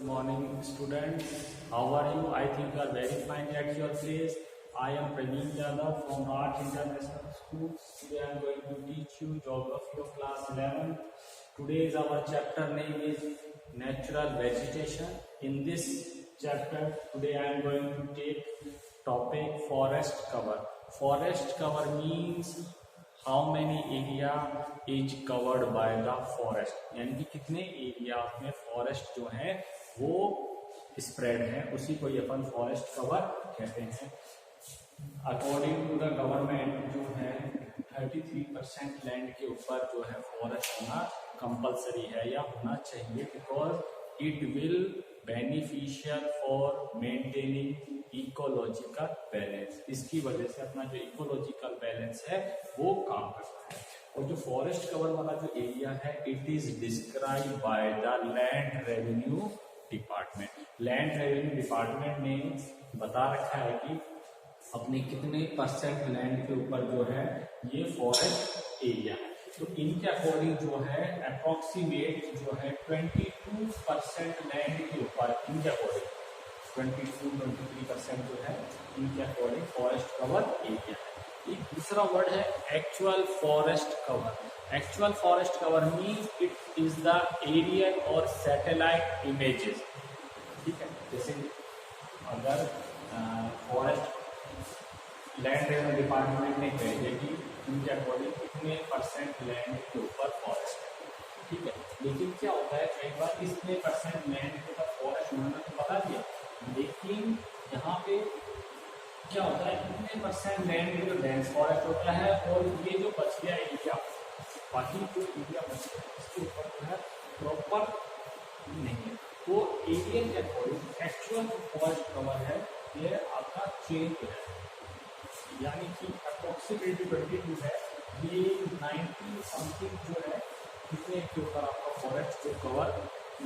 morning, students. How are you? I think you are very fine at your place. I am Praveen Yadav from Raj International School. Today I am going to teach you Geography of Class 11. Today's our chapter name is Natural Vegetation. In this chapter, today I am going to take topic Forest Cover. Forest cover means how many area is covered by the forest, यानी कि कितने area में forest जो है वो spread है, उसी को ये अपन फॉरेस्ट कवर कहते हैं। अकॉर्डिंग टू द गवर्नमेंट जो है 33% लैंड के ऊपर जो है फॉरेस्ट होना कंपलसरी है या होना चाहिए, because it will beneficial for maintaining ecological balance. इसकी वजह से अपना जो इकोलॉजिकल बैलेंस है वो काम करता है। और जो फॉरेस्ट कवर वाला जो एरिया है it is describe by the land revenue department. Land revenue department ने बता रखा है कि अपने कितने % लैंड के ऊपर जो है ये फॉरेस्ट एरिया है। तो इनके अकॉर्डिंग जो है अप्रोक्सीमेट जो है 22% लैंड के ऊपर इनके अकॉर्डिंग 22-23% जो है इनके अकॉर्डिंग फॉरेस्ट कवर एरिया है। एक दूसरा वर्ड है actual forest cover. Actual forest cover means it is the aerial और सैटेलाइट इमेजेस। ठीक है, जैसे अगर फॉरेस्ट लैंड रेवेन्यू डिपार्टमेंट ने कह दिया कि इनके अकॉर्डिंग कितने % लैंड के ऊपर फॉरेस्ट है, ठीक है, लेकिन क्या होता है कई बार इतने % लैंड के ऊपर फॉरेस्ट उन्होंने तो बता दिया, लेकिन यहाँ पे क्या होता है कितने % लैंड में जो डेंस फॉरेस्ट होता है और ये जो बच गया एरिया, बाकी जो एरिया बच गया इसके ऊपर जो है प्रॉपर नहीं है। तो एरिया के अकॉर्डिंग एक्चुअल फॉरेस्ट कवर है ये आपका चेंज है, यानी कि अप्रोक्सीमेटली 22 है, ये 90 समथिंग जो है कितने के ऊपर आपका फॉरेस्ट जो कवर,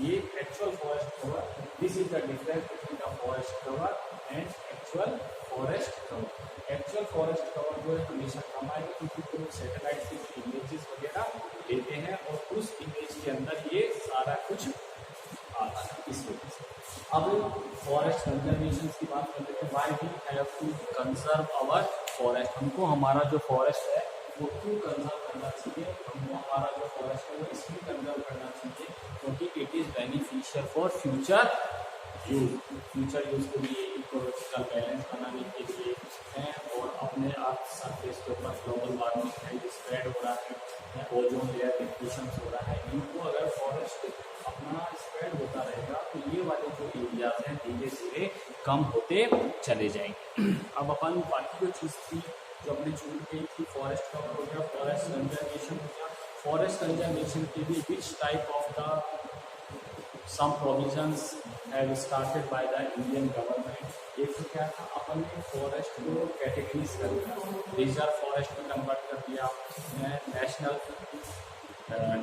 ये actual forest cover. This is the difference between the forest cover and actual forest cover. Actual forest cover जो है हमेशा कम आएगा क्योंकि तो सैटेलाइट से इमेजेस वगैरह लेते हैं और उस इमेज के अंदर ये सारा कुछ आता है, इस वजह से। अब फॉरेस्ट कंजर्वेशन की बात कर लेते हैं। Why we have to conserve our forest, हमको हमारा जो फॉरेस्ट है वो क्यों कंजर्व करना चाहिए, हमको हमारा जो फॉरेस्ट है वो इसलिए कंजर्व करना चाहिए क्योंकि it is beneficial for future use. Future use के लिए इकोलॉजिकल बैलेंस बनाने के लिए है, और अपने अर्थ सरफेस के ऊपर ग्लोबल वार्मिंग है जो स्प्रेड हो रहा है, ओजोन लेयर डिप्लीशन हो रहा है, इनको अगर फॉरेस्ट अपना स्प्रेड होता रहेगा तो ये वाले जो एरियाज हैं धीरे धीरे कम होते चले जाएंगे। अब अपन बाकी जो चीज़ थी जो अपने छूट गई थी, फॉरेस्ट कवर हो गया, फॉरेस्ट कंजर्वेशन हो गया। फॉरेस्ट कंजर्वेशन के लिए which type of the some provisions have started by the Indian government. एक तो क्या था, अपन ने फॉरेस्ट को कैटेगरीज कर दिया, रिजर्व फॉरेस्ट में कन्वर्ट कर दिया,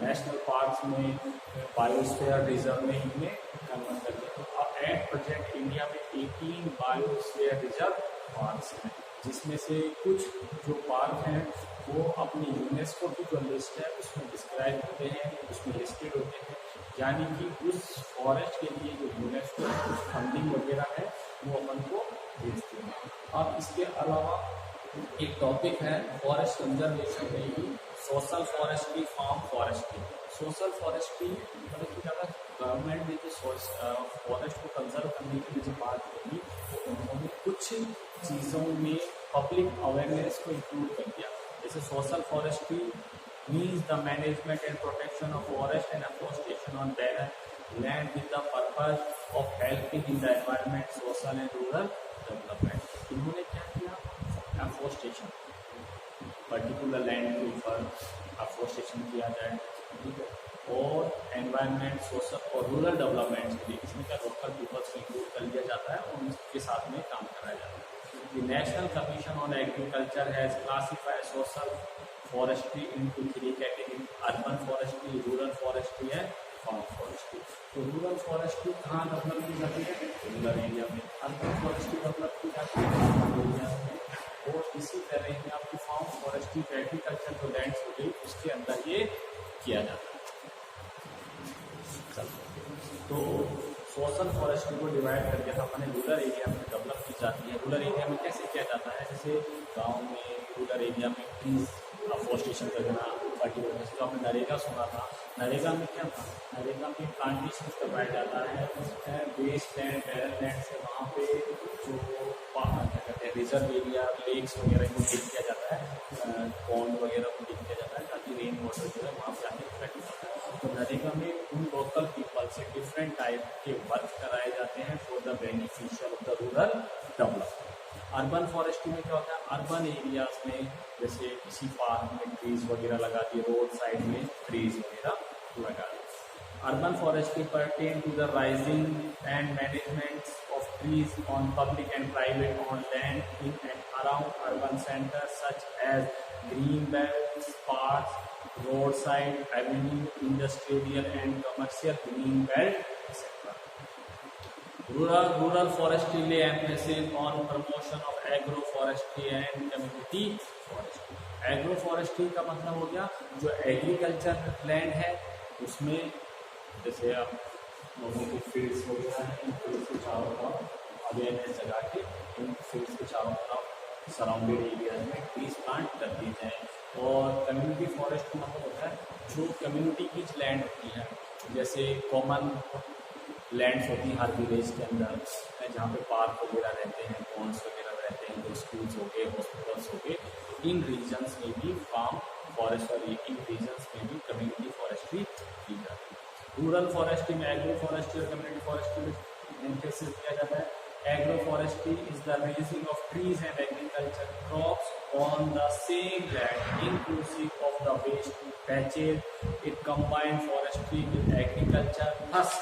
नेशनल पार्क्स में, बायोस्फीयर रिजर्व में इनमें कन्वर्ट कर दिया। तो अब एट प्रेजेंट इंडिया में 18 बायोस्फीयर रिजर्व पार्क्स हैं, जिसमें से कुछ जो पार्क हैं वो अपनी यूनेस्को की जो लिस्ट है उसमें डिस्क्राइब होते हैं, उसमें लिस्टेड होते हैं, यानी कि उस फॉरेस्ट के लिए जो यूनेस्को फंडिंग वगैरह है वो अपन को भेजते हैं। अब इसके अलावा एक टॉपिक है फॉरेस्ट कंजर्वेशन में ही social forestry, farm forestry. Social forestry मतलब कि क्या गवर्नमेंट ने जो फॉरेस्ट को कंजर्व करने की जो बात करी तो उन्होंने कुछ चीज़ों में पब्लिक अवेयरनेस को इंक्लूड कर दिया। जैसे social forestry means the management and protection of forest and afforestation on barren land with the purpose of helping in the environment, social and rural development. इन्होंने क्या किया, एफोरेस्टेशन पर्टिकुलर लैंड के ऊपर afforestation किया जाए, ठीक है, और एनवायरनमेंट, सोशल और रूरल डेवलपमेंट के लिए इसमें क्या लोकल पीपल्स को इंक्लूड कर लिया जाता है और उनके साथ में काम कराया जाता है। The National Commission on Agriculture has classified social forestry into 3 categories: urban forestry, rural forestry and farm forestry। तो रूरल फॉरेस्ट्री कहाँ डेवलप की जाती है, रूरल एरिया में। अर्बन फॉरेस्ट्री डेवलप की जाती है अर्बन एरिया में। और इसी तरह में आपकी फार्म फॉरेस्ट्री एग्रीकल्चर जो लैंड्स हो गई उसके अंदर ये किया जाता है। तो सोशल फॉरेस्ट्री को डिवाइड करके था अपने रूरल एरिया में डेवलप की जाती है। रूरल एरिया में कैसे किया जाता है, जैसे गांव में रूरल एरिया में ट्रीज अफोरेस्टेशन करना पर्टिकुलर, जैसे तो आपने नरेगा सुना था। नरेगा में क्या था, नरेगा में प्लांटेशन करवाया जाता है वेस्ट लैंड बैरन लैंड से, वहाँ पे जो क्या कहते हैं रिजर्व एरिया लेक्स वगैरह को डिग किया जाता है, पॉन्ड वगैरह को डिग किया जाता है ताकि रेन वाटर जो है वहाँ पे आके इफेक्ट होता है। तो नरेगा में उन लोकल पीपल से डिफरेंट टाइप के वर्क कराए जाते हैं for the beneficial of the rural development. Urban forestry में क्या होता है, अर्बन एरियाज में जैसे किसी पार्क में ट्रीज वगैरह लगा दिए, रोड साइड में ट्रीज वगैरह लगा दिए। Urban forestry pertain to the raising and management of trees on public and private owned land in and around urban centers such as green belts, parks, roadside, avenue, industrial and commercial green belt, etc. Rural forestry lay emphasis on promotion of agroforestry and community forestry. Agroforestry का मतलब हो गया जो agriculture land है उसमें, जैसे आप लोगों के फील्ड्स वगैरह हैं, इन फील्ड्स के चारों तरफ अवेयरनेस जगा के इन फील्ड्स के चारों तरफ सराउंडेड एरियाज में ट्रीज प्लांट कर दिए जाएँ। और कम्युनिटी फॉरेस्ट का मतलब होता है जो कम्युनिटी की लैंड होती है, जैसे कॉमन लैंड्स होती हैं हर विलेज के अंदर, जहाँ पे पार्क वगैरह रहते हैं, पॉन्ड्स वगैरह रहते हैं, जो स्कूल्स हो गए, हॉस्पिटल्स हो गए, इन रीजन्स में भी फार्म फॉरेस्ट और इन रीजन्स में भी कम्युनिटी फॉरेस्ट्री की जाती है। रूरल फॉरेस्ट्री में एग्रो फॉरेस्ट्री और कम्युनिटी फॉरेस्ट्री में एम्फेसिस दिया जाता है। Agro forestry is the raising of trees and agriculture crops on the same land inclusive of the waste patches. It combine forestry with agriculture, thus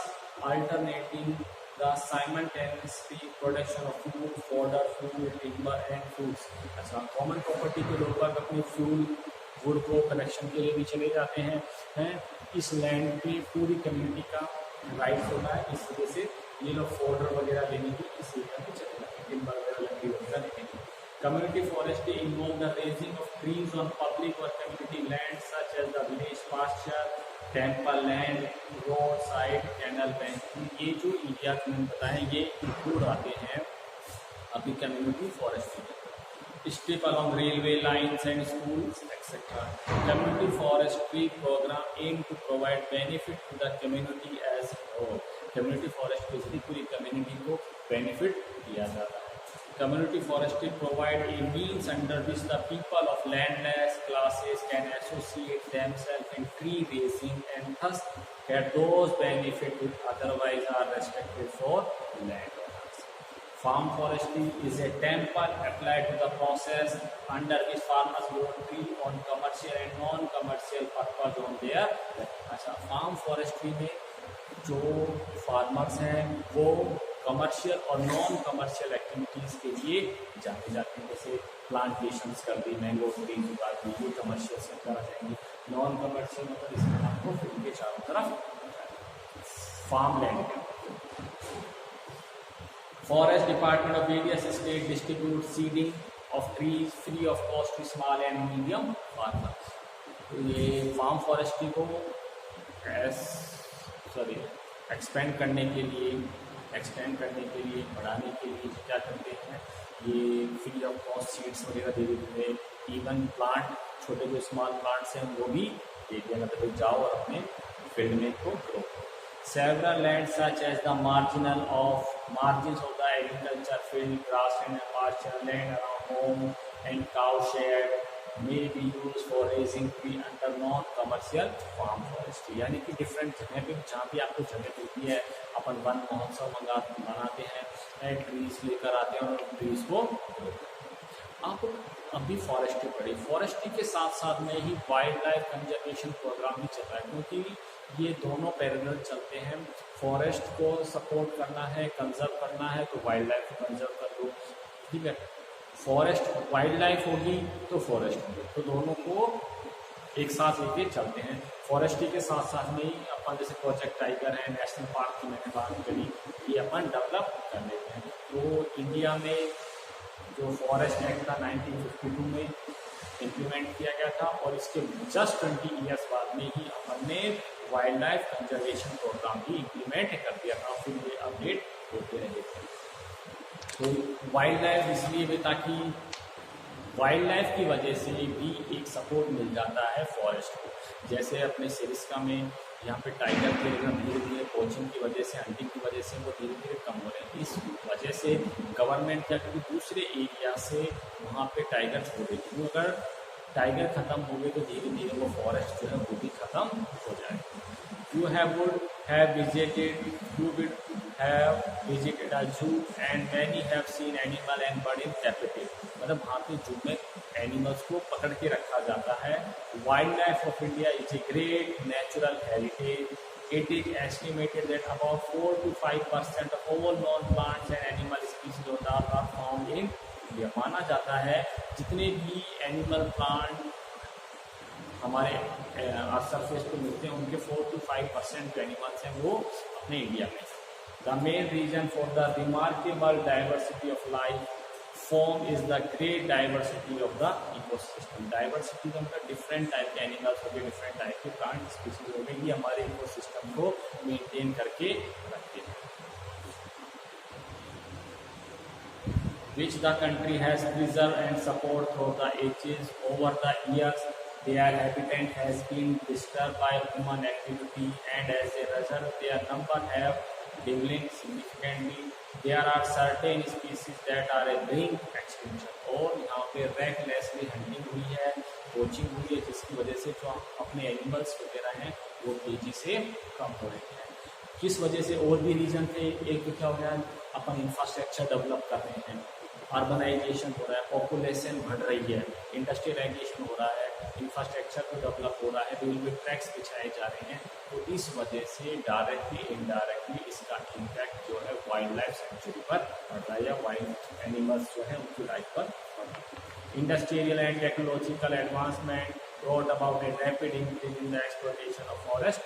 alternating the simultaneous production of food, fodder, fuel, timber and foods। अच्छा, common property के लोग अपने fuel wood को collection के लिए भी चले जाते हैं इस लैंड पे पूरी कम्युनिटी का राइट्स होता है, इस वजह से ये लोग फोल्डर वगैरह लेने की इस एरिया में चले जाते हैं, टिम्बर वगैरह लकड़ी वगैरह लेने की। Community forestry involve the raising of trees on public और community land such as the village pasture, temple land, road side, canal bank. ये जो एरिया मैंने बताए ये इंक्लूड आते हैं अभी कम्युनिटी फॉरेस्ट्री में। Strip along railway lines and schools, etc. Community forestry program aim to provide benefit to the community as a whole. Community forestry से पूरी community को benefit दिया जाता है। Community forestry provide a means under which the people of landless classes can associate themselves in tree raising and thus get those benefits which otherwise are restricted for landowners. Farm forestry is a temple applied to the process under which farmers grow tree on commercial and non-commercial purpose on their। अच्छा, farm forestry में जो farmers हैं वो commercial और non commercial activities के लिए जाने जाते हैं, जैसे प्लांटेशंस कर दी, मैंगो ट्रीज उगा दी, ये कमर्शियल सेक्टर आ जाएंगे। नॉन कमर्शियल मतलब इसमें आपको फील्ड के चारों तरफ फार्म लैंड है। Forest Department of various state distribute seeding of trees free of cost to small and medium farmers। तो ये फार्म फॉरेस्ट्री को एक्सपेंड करने के लिए बढ़ाने के लिए क्या करते हैं, ये फ्री ऑफ कॉस्ट सीड्स वगैरह दे देते हैं। इवन प्लांट छोटे जो स्मॉल प्लांट्स हैं वो भी दे दिया, मतलब जाओ और अपने फील्ड में को grow. Several lands such as the margins of the agriculture field, grassland and pasture land around home and cowshed may be used for raising tree under non-commercial farm forestry। यानी कि डिफरेंट जगह पे जहाँ भी आपको जगह मिलती है अपन वन महोत्सव मनाते हैं, ट्रीज लेकर आते हैं और ट्रीज को आप अभी फॉरेस्ट्री पढ़ी। फॉरेस्ट्री के साथ साथ में ही वाइल्ड लाइफ कंजर्वेशन प्रोग्राम भी चल रहा है, क्योंकि ये दोनों पैरेलल चलते हैं। फॉरेस्ट को सपोर्ट करना है, कंजर्व करना है तो वाइल्ड लाइफ को कंजर्व कर दो, ठीक है। फॉरेस्ट वाइल्ड लाइफ होगी तो फॉरेस्ट होगी, तो दोनों को एक साथ लेके चलते हैं। फॉरेस्ट्री के साथ साथ में ही अपन जैसे प्रोजेक्ट टाइगर है, नेशनल पार्क की मैंने बात करी, ये अपन डेवलप कर लेते हैं। तो इंडिया में जो फॉरेस्ट एक्ट था 1952 में इम्प्लीमेंट किया गया था और इसके जस्ट 20 ईयर्स बाद में ही अपन ने वाइल्ड लाइफ कंजर्वेशन प्रोग्राम भी इम्प्लीमेंट कर दिया था, फिर ये अपडेट होते रहे थे। तो वाइल्ड लाइफ इसलिए भी ताकि वाइल्ड लाइफ की वजह से भी एक सपोर्ट मिल जाता है फॉरेस्ट को। जैसे अपने सिरिस्का में यहाँ पे टाइगर थे, लेकिन धीरे धीरे पोचिंग की वजह से, हंटिंग की वजह से वो धीरे धीरे कम हो रहे हैं। इस वजह से गवर्नमेंट क्या कि दूसरे एरिया से वहाँ पे टाइगर छोड़ रही थी। अगर टाइगर खत्म हो गए तो धीरे धीरे वो फॉरेस्ट जो है वो भी खत्म हो जाएगा। You would have visited a zoo and many have seen animal and bird in captivity। मतलब वहाँ पे जू में एनिमल्स को पकड़ के रखा जाता है। Wild life of India is a great natural heritage. It is estimated that about 4 to 5% of all known plants and animal species of the earth are found in India। माना जाता है जितने भी एनिमल प्लांट हमारे surface पे मिलते हैं उनके 4 to 5% जो एनिमल्स हैं वो अपने इंडिया में। The main reason for the remarkable diversity of life form is the great diversity of the ecosystem. Diversity का मतलब डिफरेंट टाइप के एनिमल्स हो गए, डिफरेंट टाइप के प्लांट स्पीसीज हो गए, ये हमारे इकोसिस्टम को मेंटेन करके रखते हैं। Which the country has preserved and support through the ages. Over the years, their habitat has been disturbed by human activity, and as a result, their number have dwindled significantly. There are certain species that are a brink extinction। और यहाँ पे recklessly hunting हुई है, poaching हुई है, जिसकी वजह से जो अपने एनिमल्स वगैरह हैं वो तेजी से कम हो रहे हैं। किस वजह से? और भी रीजन थे। एक तो क्या हो गया, अपन इंफ्रास्ट्रक्चर डेवलप कर रहे हैं, अर्बनाइजेशन हो रहा है, पॉपुलेशन बढ़ रही है, इंडस्ट्रियलाइजेशन हो रहा है, इंफ्रास्ट्रक्चर को डेवलप हो रहा है, रेलवे ट्रैक्स बिछाए जा रहे हैं। तो इस वजह से डायरेक्टली इनडायरेक्टली इसका इम्पैक्ट जो है वाइल्ड लाइफ सेंचुरी पर पड़ रहा है, या वाइल्ड एनिमल्स जो है उनकी लाइफ पर पड़ रहा है। Industrial and technological advancement brought about a rapid increase in the exploitation of forest।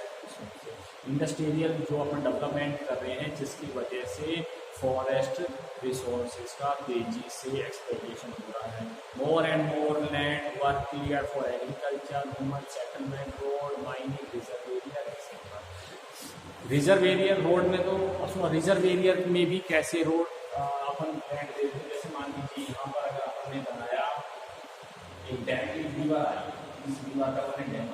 Industrial जो अपन डेवलपमेंट कर रहे हैं जिसकी वजह से फॉरेस्ट रिसोर्सेज का तेजी से एक्सप्लोइटेशन हो रहा है। More and more land were clear for agriculture, human settlement, road, mining, reserve area etcetera. Reserve area road में तो रिजर्व एरिया में भी कैसे रोड अपन लैंड देते हैं। जैसे मान लीजिए यहाँ पर अगर अपन ने बनाया एक डैम की दीवार आई, इस दीवार का अपन डैम,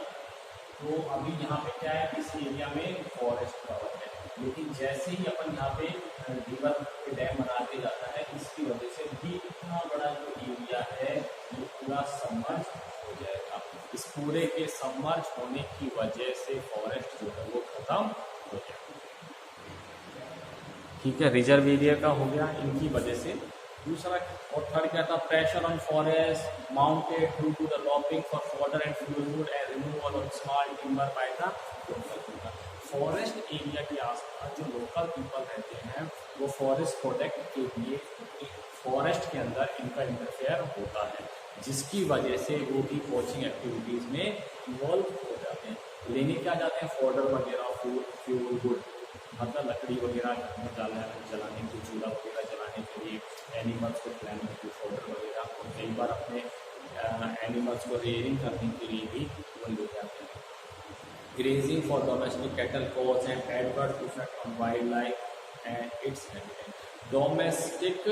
तो अभी यहाँ पे क्या है, इस एरिया में फॉरेस्ट कवर है, लेकिन जैसे ही अपन यहाँ पे रिवर पे डैम बनाते जाता है, इसकी वजह से भी इतना बड़ा जो एरिया है ये पूरा सबमर्ज हो जाएगा। इस पूरे के सबमर्ज होने की वजह से फॉरेस्ट जो है वो खत्म हो जाएगा। ठीक है, रिजर्व एरिया का हो गया इनकी वजह से। दूसरा और थर्ड क्या था, pressure on forest mounted due to the lopping for fodder and fuel and removal of small timber by the local people. Forest area के आसपास जो लोकल पीपल रहते हैं वो फॉरेस्ट प्रोटेक्ट के लिए फॉरेस्ट के अंदर इनका इंटरफेयर होता है, जिसकी वजह से वो भी पोचिंग एक्टिविटीज़ में इन्वॉल्व हो जाते हैं। लेने क्या जाते हैं, फॉडर वगैरह, फ्यूल गुड, मतलब लकड़ी वगैरह जलाने की, चूल्हा वगैरह जलाने के लिए, एनिमल्स को खिलाने के लिए फॉडर वगैरह, और कई बार अपने एनिमल्स को रेयरिंग करने के लिए भी वो ले जाते हैं। Grazing for domestic cattle cause and adverse effect on wild life and its habitat. Domestic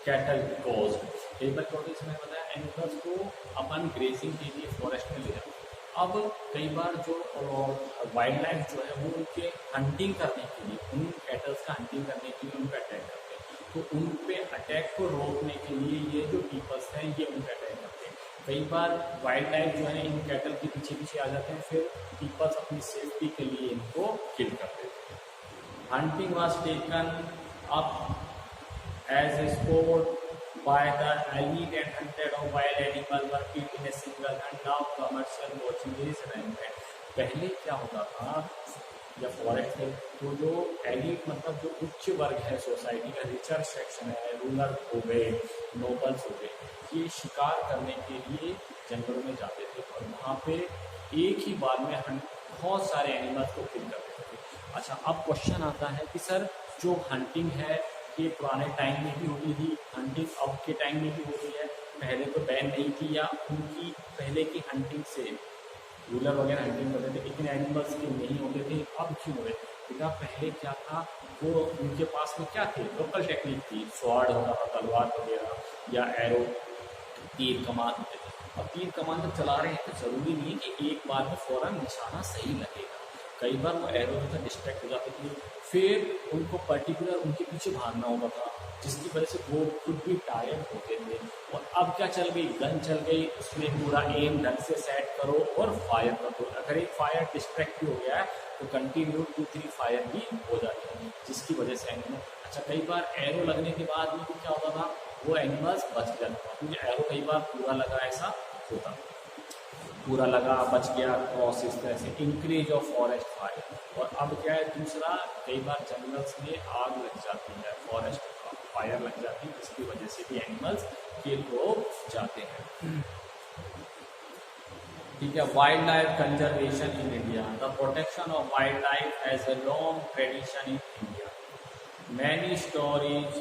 cattle cause, कई बार क्या होता है, इसमें बताया एनिमल्स को अपन ग्रेजिंग के लिए फॉरेस्ट में ले जाते हैं। अब कई बार जो वाइल्ड लाइफ जो है वो उनके हंटिंग करने के लिए, उन कैटल्स का हंटिंग करने के लिए उन पर अटैक करते हैं, तो उन पे अटैक को रोकने के लिए ये जो पीपल्स हैं ये उन पर अटैक करते हैं। कई बार वाइल्ड लाइफ जो है इन कैटल के पीछे पीछे आ जाते हैं, फिर पीपल्स अपनी सेफ्टी के लिए इनको किल कर देते हैं। Hunting was taken up as a sport by the elite and hunted of wild animal were killed in a single hunt। Now commercial poaching is rampant। पहले क्या होता था, जब फॉरेस्ट में तो जो एलिट मतलब जो उच्च वर्ग है सोसाइटी का, रिचर सेक्शन है, रूलर हो गए, नोबल्स हो गए, ये शिकार करने के लिए जंगलों में जाते थे और वहाँ पे एक ही बार में बहुत सारे एनिमल्स को किल कर देते थे। अच्छा, अब क्वेश्चन आता है कि सर जो हंटिंग है ये पुराने टाइम में भी होती थी, हंटिंग अब के टाइम में भी होती है, पहले तो बैन नहीं थी, या उनकी पहले की हंटिंग से रूलर वगैरह हंटिंग करते थे, इतने एनिमल्स के नहीं होते थे। अब क्यों हुए बेटा? पहले क्या था, वो उनके पास में क्या थे, लोकल टेक्निक थी, स्वॉर्ड होता था, तलवार वगैरह या एरो, तीर कमान होते थे। अब तीर कमान जब चला रहे हैं तो जरूरी नहीं है कि एक बार में फौरन निशाना सही लगेगा। कई बार वो एरो जो था डिस्ट्रैक्ट हो जाते थे, फिर उनको पर्टिकुलर उनके पीछे भागना होता था, जिसकी वजह से वो खुद भी टायर्ड होते थे। और अब क्या चल गई, गन चल गई, उसमें पूरा एम ढंग से सेट करो और फायर कर दो। अगर एक फायर डिस्ट्रैक्ट भी हो गया है तो कंटिन्यू 2-3 फायर भी हो जाते हैं, जिसकी वजह से एनिमल, अच्छा कई बार एरो लगने के बाद में भी क्या होता था, वो एनिमल्स बच जाता था, क्योंकि एरो कई बार पूरा लगा ऐसा होता, पूरा लगा बच गया क्रॉस, इस तरह से इंक्रीज ऑफ फॉरेस्ट फायर। और अब क्या है दूसरा, कई बार जंगल्स में आग लग जाती है, फॉरेस्ट फायर लग जाती है, जिसकी वजह से भी एनिमल्स किल हो जाते हैं। ठीक है, wild life conservation in India. The protection of wild life has a long tradition in India. Many stories